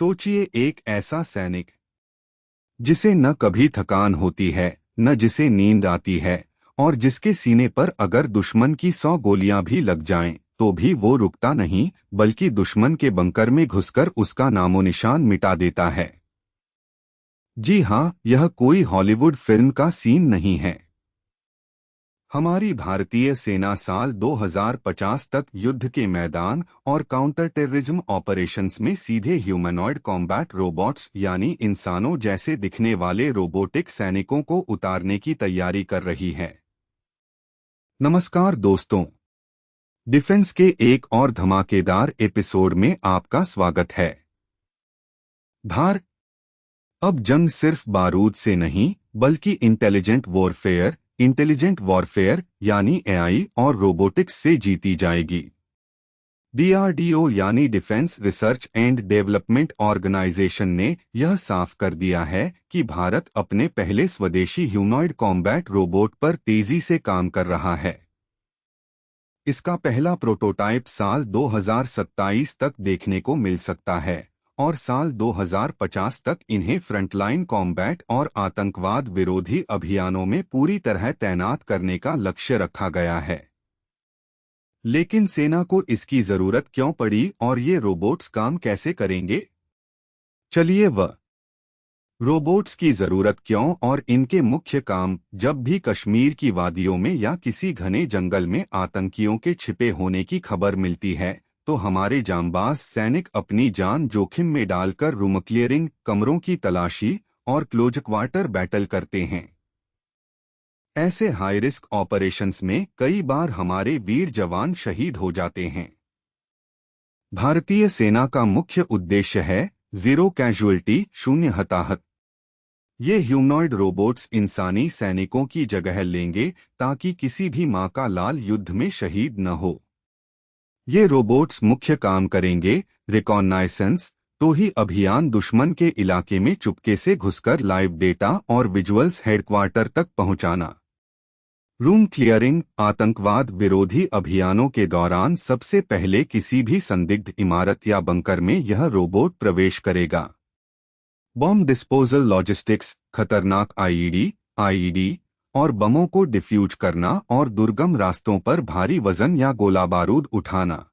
सोचिए एक ऐसा सैनिक जिसे न कभी थकान होती है न जिसे नींद आती है और जिसके सीने पर अगर दुश्मन की 100 गोलियां भी लग जाएं तो भी वो रुकता नहीं बल्कि दुश्मन के बंकर में घुसकर उसका नामो निशान मिटा देता है। जी हाँ, यह कोई हॉलीवुड फिल्म का सीन नहीं है। हमारी भारतीय सेना साल 2050 तक युद्ध के मैदान और काउंटर टेररिज्म ऑपरेशंस में सीधे ह्यूमनॉइड कॉम्बैट रोबोट्स यानी इंसानों जैसे दिखने वाले रोबोटिक सैनिकों को उतारने की तैयारी कर रही है। नमस्कार दोस्तों, डिफेंस के एक और धमाकेदार एपिसोड में आपका स्वागत है। भार अब जंग सिर्फ बारूद से नहीं बल्कि इंटेलिजेंट वॉरफेयर यानी एआई और रोबोटिक्स से जीती जाएगी। डीआरडीओ यानी defence research and development organisation ने यह साफ कर दिया है कि भारत अपने पहले स्वदेशी ह्यूमनॉइड कॉम्बैट रोबोट पर तेजी से काम कर रहा है। इसका पहला प्रोटोटाइप साल 2027 तक देखने को मिल सकता है और साल 2050 तक इन्हें फ्रंटलाइन कॉम्बैट और आतंकवाद विरोधी अभियानों में पूरी तरह तैनात करने का लक्ष्य रखा गया है। लेकिन सेना को इसकी जरूरत क्यों पड़ी और ये रोबोट्स काम कैसे करेंगे? चलिए रोबोट्स की जरूरत क्यों और इनके मुख्य काम। जब भी कश्मीर की वादियों में या किसी घने जंगल में आतंकियों के छिपे होने की खबर मिलती है तो हमारे जांबाज सैनिक अपनी जान जोखिम में डालकर रूम क्लियरिंग, कमरों की तलाशी और क्लोज क्वार्टर बैटल करते हैं। ऐसे हाई रिस्क ऑपरेशंस में कई बार हमारे वीर जवान शहीद हो जाते हैं। भारतीय सेना का मुख्य उद्देश्य है जीरो कैजुअल्टी, शून्य हताहत। ये ह्यूमनॉइड रोबोट्स इंसानी सैनिकों की जगह लेंगे ताकि किसी भी माँ का लाल युद्ध में शहीद न हो। ये रोबोट्स मुख्य काम करेंगे रिकॉनाइसेंस, तो ही अभियान दुश्मन के इलाके में चुपके से घुसकर लाइव डेटा और विजुअल्स हेडक्वार्टर तक पहुंचाना। रूम क्लियरिंग, आतंकवाद विरोधी अभियानों के दौरान सबसे पहले किसी भी संदिग्ध इमारत या बंकर में यह रोबोट प्रवेश करेगा। बॉम्ब डिस्पोजल लॉजिस्टिक्स, खतरनाक आईईडी और बमों को डिफ्यूज करना और दुर्गम रास्तों पर भारी वजन या गोला बारूद उठाना।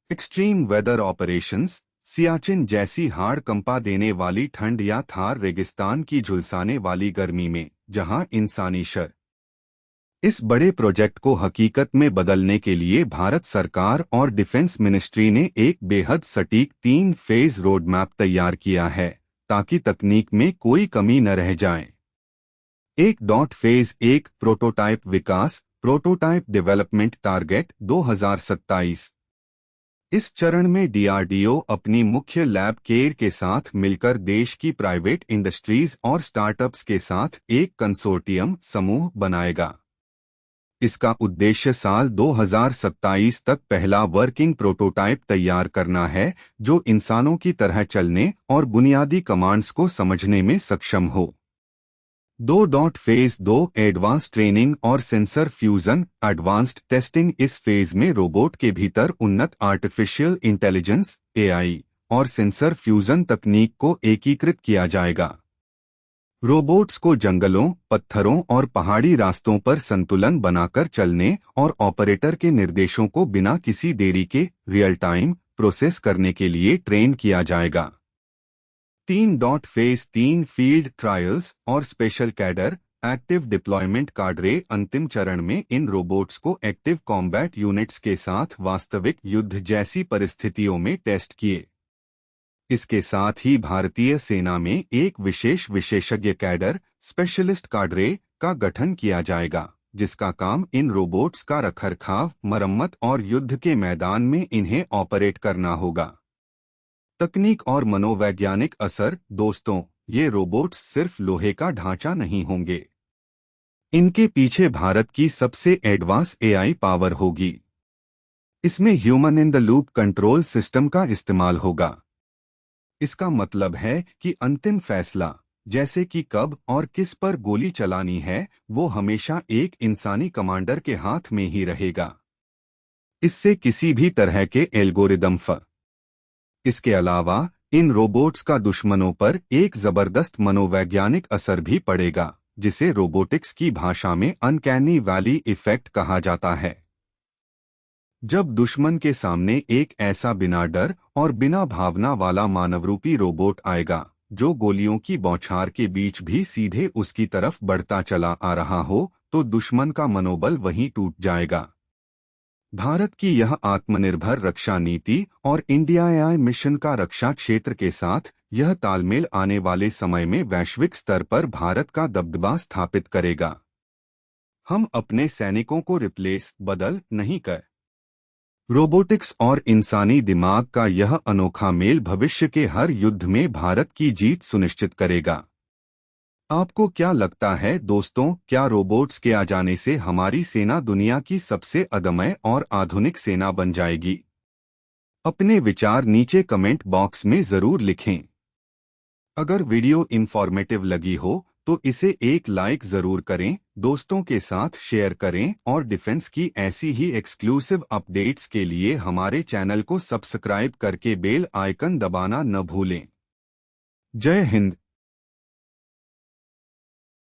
एक्सट्रीम वेदर ऑपरेशंस, सियाचिन जैसी हाड़ कंपा देने वाली ठंड या थार रेगिस्तान की झुलसाने वाली गर्मी में जहां इंसानी शर। इस बड़े प्रोजेक्ट को हकीकत में बदलने के लिए भारत सरकार और डिफेंस मिनिस्ट्री ने एक बेहद सटीक 3 फेज रोड मैप तैयार किया है ताकि तकनीक में कोई कमी न रह जाए। फेज 1 प्रोटोटाइप विकास, प्रोटोटाइप डेवलपमेंट टारगेट 2027। इस चरण में डीआरडीओ अपनी मुख्य लैब केयर के साथ मिलकर देश की प्राइवेट इंडस्ट्रीज और स्टार्टअप्स के साथ एक कंसोर्टियम समूह बनाएगा। इसका उद्देश्य साल 2027 तक पहला वर्किंग प्रोटोटाइप तैयार करना है जो इंसानों की तरह चलने और बुनियादी कमांड्स को समझने में सक्षम हो। फेज 2 एडवांस ट्रेनिंग और सेंसर फ्यूजन, एडवांस्ड टेस्टिंग। इस फेज में रोबोट के भीतर उन्नत आर्टिफिशियल इंटेलिजेंस एआई और सेंसर फ्यूजन तकनीक को एकीकृत किया जाएगा। रोबोट्स को जंगलों, पत्थरों और पहाड़ी रास्तों पर संतुलन बनाकर चलने और ऑपरेटर के निर्देशों को बिना किसी देरी के रियल टाइम प्रोसेस करने के लिए ट्रेन किया जाएगा। फेज 3 फील्ड ट्रायल्स और स्पेशल कैडर एक्टिव डिप्लॉयमेंट काडरे। अंतिम चरण में इन रोबोट्स को एक्टिव कॉम्बैट यूनिट्स के साथ वास्तविक युद्ध जैसी परिस्थितियों में टेस्ट किए। इसके साथ ही भारतीय सेना में एक विशेषज्ञ कैडर स्पेशलिस्ट काडरे का गठन किया जाएगा जिसका काम इन रोबोट्स का रखरखाव, मरम्मत और युद्ध के मैदान में इन्हें ऑपरेट करना होगा। तकनीक और मनोवैज्ञानिक असर। दोस्तों, ये रोबोट्स सिर्फ लोहे का ढांचा नहीं होंगे, इनके पीछे भारत की सबसे एडवांस एआई पावर होगी। इसमें human in the loop control system का इस्तेमाल होगा। इसका मतलब है कि अंतिम फैसला, जैसे कि कब और किस पर गोली चलानी है, वो हमेशा एक इंसानी कमांडर के हाथ में ही रहेगा। इससे किसी भी तरह के एल्गोरिदम इसके अलावा इन रोबोट्स का दुश्मनों पर एक जबरदस्त मनोवैज्ञानिक असर भी पड़ेगा, जिसे रोबोटिक्स की भाषा में अनकैनी वैली इफेक्ट कहा जाता है। जब दुश्मन के सामने एक ऐसा बिना डर और बिना भावना वाला मानवरूपी रोबोट आएगा, जो गोलियों की बौछार के बीच भी सीधे उसकी तरफ बढ़ता चला आ रहा हो, तो दुश्मन का मनोबल वहीं टूट जाएगा। भारत की यह आत्मनिर्भर रक्षा नीति और इंडिया एआई मिशन का रक्षा क्षेत्र के साथ यह तालमेल आने वाले समय में वैश्विक स्तर पर भारत का दबदबा स्थापित करेगा। हम अपने सैनिकों को रिप्लेस बदल नहीं कर रोबोटिक्स और इंसानी दिमाग का यह अनोखा मेल भविष्य के हर युद्ध में भारत की जीत सुनिश्चित करेगा। आपको क्या लगता है दोस्तों, क्या रोबोट्स के आ जाने से हमारी सेना दुनिया की सबसे अदम्य और आधुनिक सेना बन जाएगी? अपने विचार नीचे कमेंट बॉक्स में जरूर लिखें। अगर वीडियो इंफॉर्मेटिव लगी हो तो इसे एक लाइक जरूर करें, दोस्तों के साथ शेयर करें और डिफेंस की ऐसी ही एक्सक्लूसिव अपडेट्स के लिए हमारे चैनल को सब्सक्राइब करके बेल आइकन दबाना न भूलें। जय हिंद।